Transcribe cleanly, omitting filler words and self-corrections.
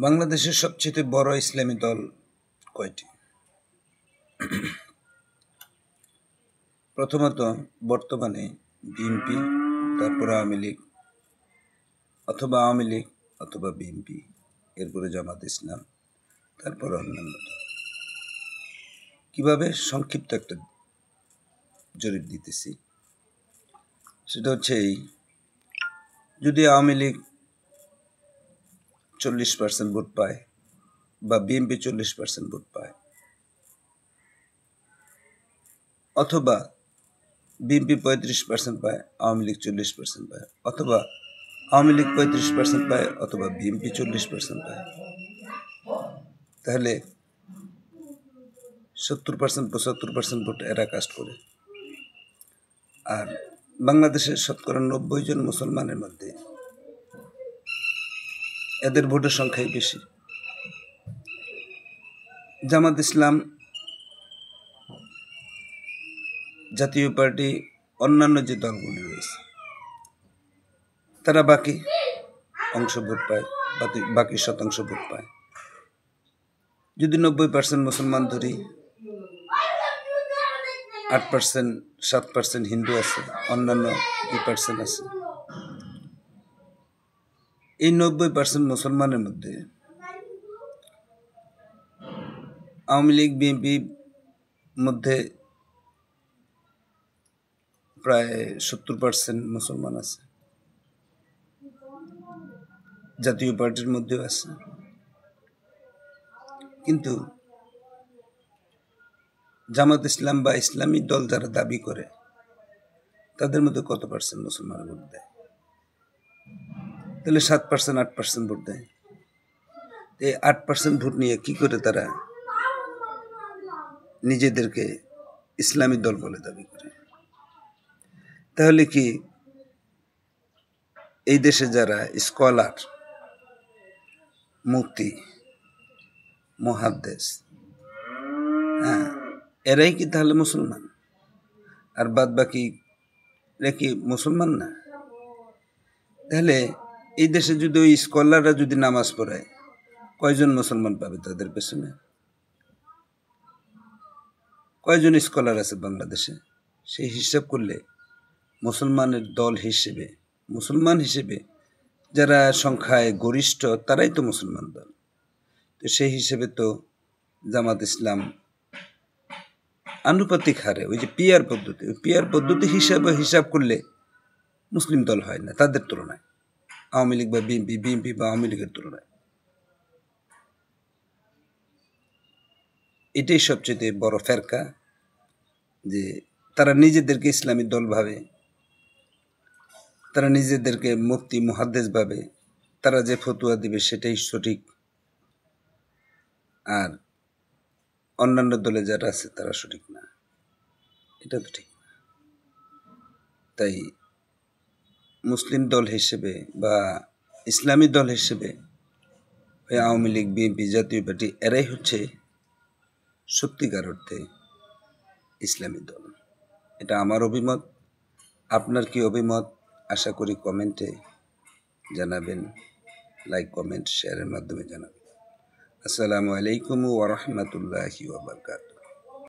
বাংলাদেশের সবচেয়ে বড় ইসলামী দল কয়টি? প্রথমত বর্তমানে বিএনপি, তারপর আওয়ামী লীগ, অথবা আওয়ামী লীগ অথবা বিএনপি, এরপরে জামাত ইসলাম, তারপর অন্যান্য দল। কীভাবে? সংক্ষিপ্ত একটা জরিপ দিতেছি। সেটা হচ্ছে এই, যদি আওয়ামী লীগ 40% ভোট পায় বা বিএনপি 40% ভোট পায়, অথবা বিএনপি 35% পায়, আওয়ামী লীগ 40% পায়, অথবা আওয়ামী লীগ 35% পায়, অথবা বিএনপি 40% পায়, তাহলে 70% 75% ভোট এরা কাস্ট করে। আর বাংলাদেশের শতকরা 90 জন মুসলমানের মধ্যে এদের ভোটের সংখ্যাই বেশি। জামাত ইসলাম, জাতীয় পার্টি, অন্যান্য যে দলগুলি রয়েছে, তারা বাকি অংশ ভোট পায়, বাকি শতাংশ ভোট পায়। যদি 90% মুসলমান ধরি, 8% 7% হিন্দু আছে, অন্যান্য 2% আছে। এই 90% মুসলমানের মধ্যে আওয়ামী লীগ বিএনপির মধ্যে প্রায় 70% মুসলমান আছে, জাতীয় পার্টির মধ্যেও আছে। কিন্তু জামাত ইসলাম বা ইসলামী দল যারা দাবি করে, তাদের মধ্যে কত পার্সেন্ট মুসলমান ভোট দেয়? তাহলে 7% 8% ভোট দেয়। এই 8% ভোট নিয়ে কি করে তারা নিজেদেরকে ইসলামী দল বলে দাবি করে? তাহলে কি এই দেশে যারা স্কলার, মুফতি, মুহাদ্দিস, এরাই কি তাহলে মুসলমান? আর বাদ বাকি এরা কি মুসলমান না? তাহলে এই দেশে যদি ওই স্কলাররা যদি নামাজ পড়ায়, কয়জন মুসলমান পাবে তাদের পেছনে? কয়জন স্কলার আছে বাংলাদেশে? সেই হিসাব করলে মুসলমানের দল হিসেবে, মুসলমান হিসেবে যারা সংখ্যায় গরিষ্ঠ, তারাই তো মুসলমান দল। তো সেই হিসেবে তো জামাত ইসলাম আনুপাতিক হারে, ওই যে পিয়ার পদ্ধতি, ওই পিয়ার পদ্ধতি হিসাব করলে মুসলিম দল হয় না তাদের তুলনায়, আওয়ামী লীগ বা বিএনপি বা আওয়ামী লীগের তুলনায়। এটাই সবচেয়ে বড় ফেরকা, যে তারা নিজেদেরকে ইসলামী দল ভাবে, তারা নিজেদেরকে মুফতি মুহাদ্দিস ভাবে, তারা যে ফতুয়া দিবে সেটাই সঠিক, আর অন্যান্য দলে যারা আছে তারা সঠিক না। এটা তো ঠিক না। তাই মুসলিম দল হিসেবে বা ইসলামী দল হিসেবে আওয়ামী লীগ, বিএনপি, জাতীয় পার্টি, এরাই হচ্ছে সত্যিকার অর্থে ইসলামী দল। এটা আমার অভিমত। আপনার কি অভিমত? আশা করি কমেন্টে জানাবেন, লাইক, কমেন্ট, শেয়ারের মাধ্যমে জানাবেন। আসসালামু আলাইকুম ওয়া রাহমাতুল্লাহি ওয়া বারাকাতুহু।